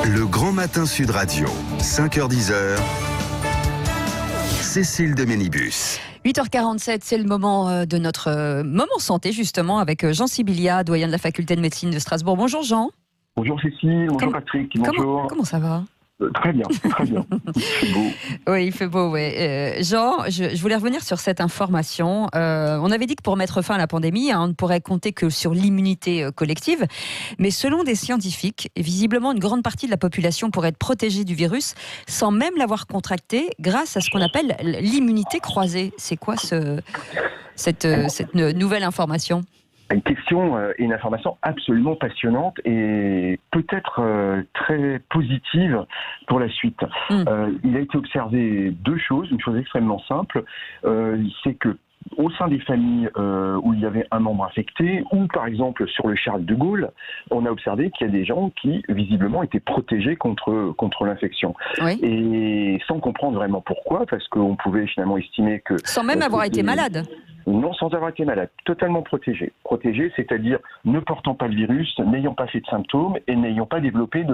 Le Grand Matin Sud Radio, 5h-10h, Cécile de Ménibus. 8h47, c'est le moment de notre moment santé, justement, avec Jean Sibilia, doyen de la faculté de médecine de Strasbourg. Bonjour Jean. Bonjour Cécile, bonjour Patrick, bonjour. Comment ça va ? Très bien, très bien. Il fait beau. Oui, il fait beau, oui. Jean, je voulais revenir sur cette information. On avait dit que pour mettre fin à la pandémie, on ne pourrait compter que sur l'immunité collective. Mais selon des scientifiques, visiblement, une grande partie de la population pourrait être protégée du virus sans même l'avoir contracté grâce à ce qu'on appelle l'immunité croisée. C'est quoi cette nouvelle information ? Une question et une information absolument passionnante et peut-être très positive pour la suite. Il a été observé deux choses, une chose extrêmement simple, c'est que au sein des familles où il y avait un membre infecté, ou par exemple sur le Charles de Gaulle, on a observé qu'il y a des gens qui visiblement étaient protégés contre l'infection. Oui. Et sans comprendre vraiment pourquoi, parce qu'on pouvait finalement estimer que... Sans même avoir été malade. Non, sans avoir été malade, totalement protégé. Protégé, c'est-à-dire ne portant pas le virus, n'ayant pas fait de symptômes et n'ayant pas développé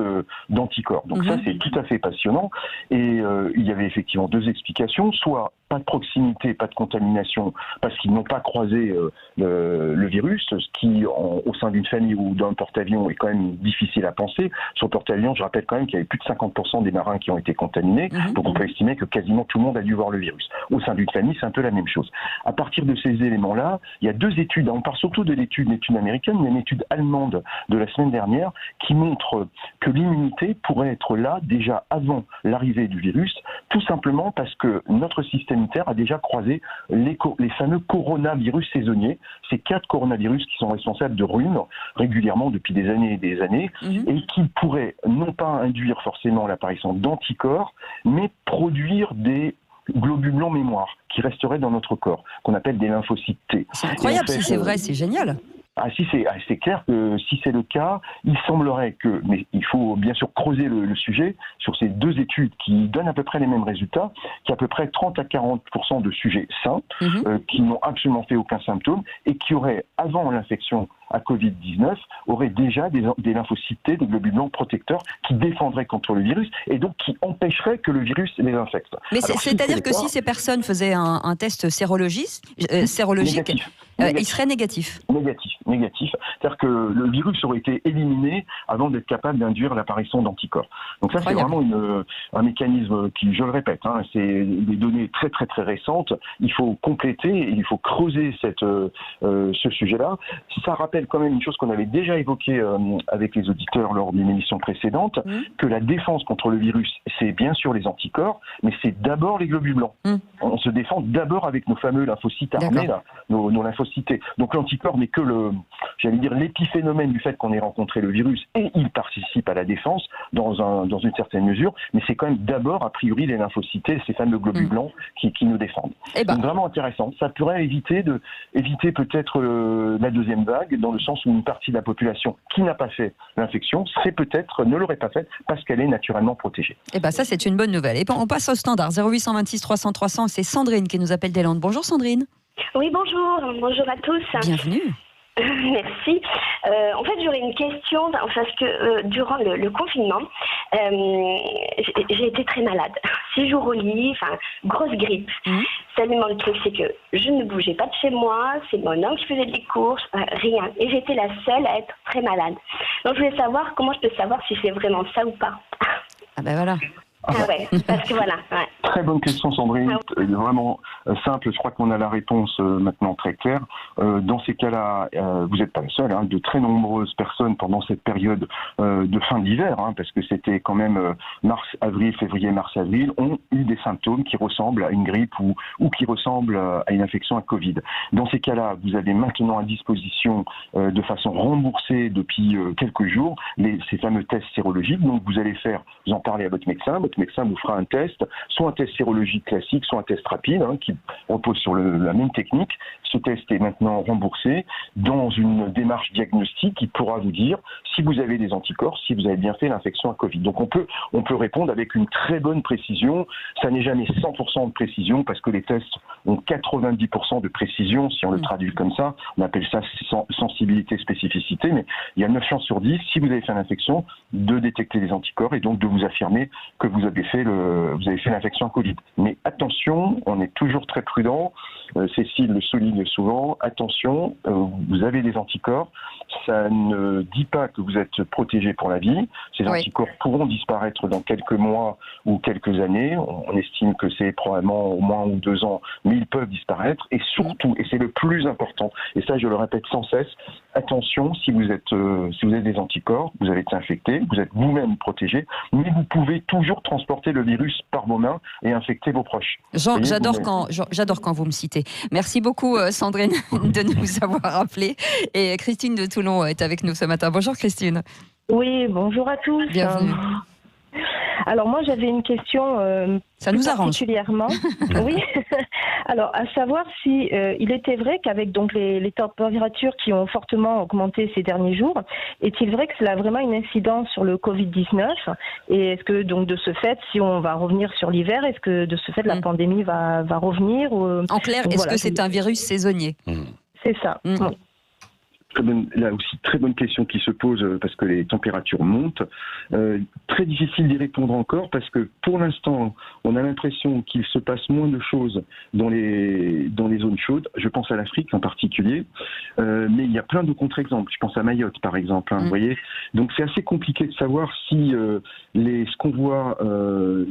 d'anticorps. Donc ça, c'est tout à fait passionnant. Et il y avait effectivement deux explications. Soit pas de proximité, pas de contamination, parce qu'ils n'ont pas croisé le virus, ce qui, au sein d'une famille ou d'un porte-avions, est quand même difficile à penser. Sur le porte-avions, je rappelle quand même qu'il y avait plus de 50% des marins qui ont été contaminés. Donc on peut estimer que quasiment tout le monde a dû voir le virus. Au sein d'une famille, c'est un peu la même chose. À partir de ces éléments-là, il y a deux études, on parle surtout de l'étude américaine, mais une étude allemande de la semaine dernière qui montre que l'immunité pourrait être là déjà avant l'arrivée du virus, tout simplement parce que notre système immunitaire a déjà croisé les fameux coronavirus saisonniers, ces 4 coronavirus qui sont responsables de rhume régulièrement depuis des années et des années, et qui pourraient non pas induire forcément l'apparition d'anticorps, mais produire des globules blancs mémoire qui resteraient dans notre corps, qu'on appelle des lymphocytes T. C'est incroyable, si c'est vrai, c'est génial. C'est clair que si c'est le cas, il semblerait que, mais il faut bien sûr creuser le sujet sur ces deux études qui donnent à peu près les mêmes résultats, qu'il y a à peu près 30 à 40% de sujets sains qui n'ont absolument fait aucun symptôme et qui auraient, avant l'infection à Covid-19, auraient déjà des lymphocytes T, des globules blancs protecteurs qui défendraient contre le virus et donc qui empêcheraient que le virus les infecte. Mais c'est-à-dire que si ces personnes faisaient un test sérologique, il serait négatif. Négatif. C'est-à-dire que le virus aurait été éliminé avant d'être capable d'induire l'apparition d'anticorps. Donc ça, c'est vraiment un mécanisme qui, je le répète, c'est des données très très très récentes. Il faut compléter et il faut creuser ce sujet-là. Ça rappelle quand même une chose qu'on avait déjà évoquée avec les auditeurs lors d'une émission précédente, que la défense contre le virus, c'est bien sûr les anticorps, mais c'est d'abord les globules blancs. On se défend d'abord avec nos fameux lymphocytes armés, là, nos lymphocytes. Donc l'anticorps n'est que l'épiphénomène du fait qu'on ait rencontré le virus et il participe à la défense dans une certaine mesure, mais c'est quand même d'abord a priori les lymphocytes, ces fameux globules blancs qui nous défendent. Donc vraiment intéressant. Ça pourrait éviter peut-être la deuxième vague, dans le sens où une partie de la population qui n'a pas fait l'infection ne l'aurait pas fait parce qu'elle est naturellement protégée. Ça c'est une bonne nouvelle. Et on passe au standard 0826 300 300. C'est Sandrine qui nous appelle des Landes. Bonjour Sandrine. Oui, bonjour à tous. Bienvenue. Merci. En fait, j'aurais une question parce que durant le confinement, j'ai été très malade. 6 jours au lit, grosse grippe. Seulement, le truc, c'est que je ne bougeais pas de chez moi, c'est mon homme qui faisait des courses, rien. Et j'étais la seule à être très malade. Donc, je voulais savoir comment je peux savoir si c'est vraiment ça ou pas. Voilà. Parce que voilà. Ouais. Très bonne question Sandrine, vraiment simple, je crois qu'on a la réponse maintenant très claire. Dans ces cas-là, vous n'êtes pas la seule, de très nombreuses personnes pendant cette période de fin d'hiver, parce que c'était quand même février, mars, avril, ont eu des symptômes qui ressemblent à une grippe ou qui ressemblent à une infection à Covid. Dans ces cas-là, vous avez maintenant à disposition de façon remboursée depuis quelques jours ces fameux tests sérologiques. Donc vous allez vous en parler à votre médecin vous fera un test, soit test sérologique classique, soit un test rapide, qui repose sur la même technique. Ce test est maintenant remboursé dans une démarche diagnostique qui pourra vous dire si vous avez des anticorps, si vous avez bien fait l'infection à Covid. Donc on peut répondre avec une très bonne précision. Ça n'est jamais 100% de précision parce que les tests ont 90% de précision, si on le traduit comme ça. On appelle ça sensibilité, spécificité, mais il y a 9 chances sur 10, si vous avez fait l'infection, de détecter les anticorps et donc de vous affirmer que vous avez fait l'infection à Covid. Mais attention, on est toujours très prudent. Cécile le souligne souvent. Attention, vous avez des anticorps. Ça ne dit pas que vous êtes protégé pour la vie. Ces anticorps pourront disparaître dans quelques mois ou quelques années. On estime que c'est probablement au moins 1 ou 2 ans, mais ils peuvent disparaître. Et surtout, et c'est le plus important, et ça je le répète sans cesse, attention, si vous avez des anticorps, vous allez être infecté, vous êtes vous-même protégé, mais vous pouvez toujours transporter le virus par vos mains et infecter vos proches. Jean, j'adore quand vous me citez. Merci beaucoup Sandrine de nous avoir appelés. Et Christine de Toulon est avec nous ce matin. Bonjour Christine. Oui, bonjour à tous. Bienvenue. Alors moi j'avais une question ça nous arrange particulièrement. Oui. Alors à savoir si il était vrai qu'avec donc les températures qui ont fortement augmenté ces derniers jours, est-il vrai que cela a vraiment une incidence sur le Covid-19 et est-ce que donc de ce fait, si on va revenir sur l'hiver, est-ce que de ce fait la pandémie va revenir En clair, donc, est-ce que c'est un virus saisonnier? C'est ça. Oui. Là aussi, très bonne question qui se pose parce que les températures montent. Très difficile d'y répondre encore parce que pour l'instant, on a l'impression qu'il se passe moins de choses dans les zones chaudes. Je pense à l'Afrique en particulier, mais il y a plein de contre-exemples. Je pense à Mayotte par exemple. Vous voyez, donc c'est assez compliqué de savoir si ce qu'on voit,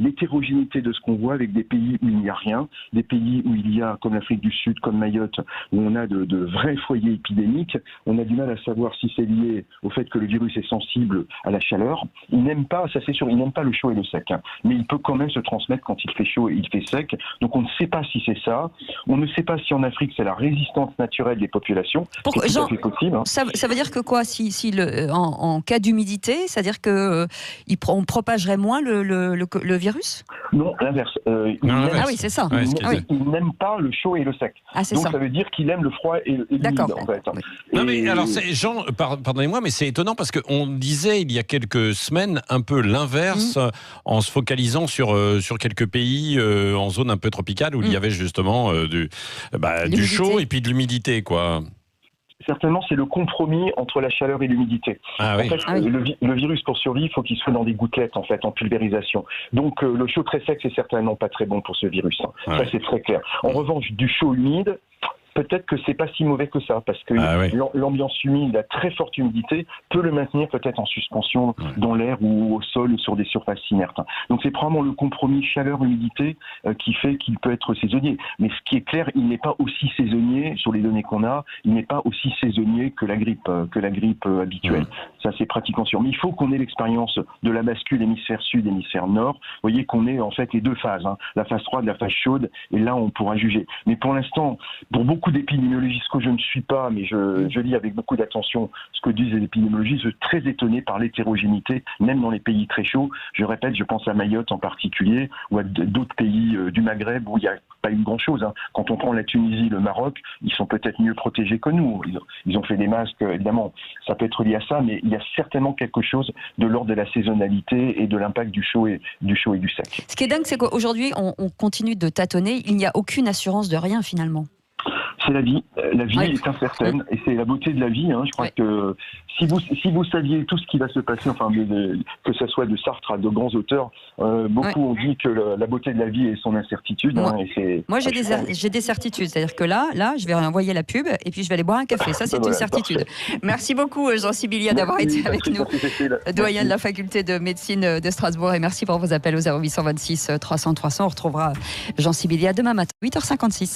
l'hétérogénéité de ce qu'on voit avec des pays où il n'y a rien, des pays où il y a comme l'Afrique du Sud, comme Mayotte, où on a de vrais foyers épidémiques. On a du mal à savoir si c'est lié au fait que le virus est sensible à la chaleur. Il n'aime pas, ça c'est sûr, il n'aime pas le chaud et le sec. Mais il peut quand même se transmettre quand il fait chaud et il fait sec. Donc on ne sait pas si c'est ça. On ne sait pas si en Afrique c'est la résistance naturelle des populations. Pourquoi, Jean, c'est possible. Ça veut dire que quoi en cas d'humidité, c'est-à-dire qu'on propagerait moins le virus? Non, l'inverse. Oui, c'est ça. Il n'aime pas le chaud et le sec. Donc ça veut dire qu'il aime le froid et l'humide en fait. Non mais alors Jean, pardonnez-moi, mais c'est étonnant parce qu'on disait il y a quelques semaines un peu l'inverse en se focalisant sur quelques pays en zone un peu tropicale où il y avait justement du chaud et puis de l'humidité quoi. Certainement, c'est le compromis entre la chaleur et l'humidité. Le virus, pour survivre, il faut qu'il soit dans des gouttelettes, en fait, en pulvérisation. Donc, le chaud très sec, c'est certainement pas très bon pour ce virus. Ça, c'est très clair. En revanche, du chaud humide, peut-être que c'est pas si mauvais que ça, parce que l'ambiance humide, la très forte humidité, peut le maintenir peut-être en suspension dans l'air ou au sol ou sur des surfaces inertes. Donc c'est probablement le compromis chaleur-humidité qui fait qu'il peut être saisonnier. Mais ce qui est clair, il n'est pas aussi saisonnier, sur les données qu'on a, il n'est pas aussi saisonnier que la grippe habituelle. Ça c'est pratiquement sûr. Mais il faut qu'on ait l'expérience de la bascule hémisphère sud, hémisphère nord. Vous voyez qu'on ait en fait les deux phases, la phase froide, la phase chaude, et là on pourra juger. Mais pour l'instant, pour beaucoup d'épidémiologistes que je ne suis pas, mais je lis avec beaucoup d'attention ce que disent les épidémiologistes, je suis très étonné par l'hétérogénéité, même dans les pays très chauds. Je répète, je pense à Mayotte en particulier, ou à d'autres pays du Maghreb où il n'y a pas eu grand-chose. Quand on prend la Tunisie, le Maroc, ils sont peut-être mieux protégés que nous. Ils ont fait des masques, évidemment, ça peut être lié à ça, mais il y a certainement quelque chose de l'ordre de la saisonnalité et de l'impact du chaud et du sec. Ce qui est dingue, c'est qu'aujourd'hui, on continue de tâtonner, il n'y a aucune assurance de rien finalement. C'est la vie. La vie est incertaine et c'est la beauté de la vie. Je crois que si vous saviez tout ce qui va se passer, que ce soit de Sartre à de grands auteurs, beaucoup ont dit que la beauté de la vie est son incertitude. Moi, j'ai des certitudes. C'est-à-dire que là, je vais envoyer la pub et puis je vais aller boire un café. Ça, c'est une certitude. Parfait. Merci beaucoup, Jean Sibilia, d'avoir été avec nous, doyen de la faculté de médecine de Strasbourg. Et merci pour vos appels au 0826 300 300. On retrouvera Jean Sibilia demain matin, 8h56.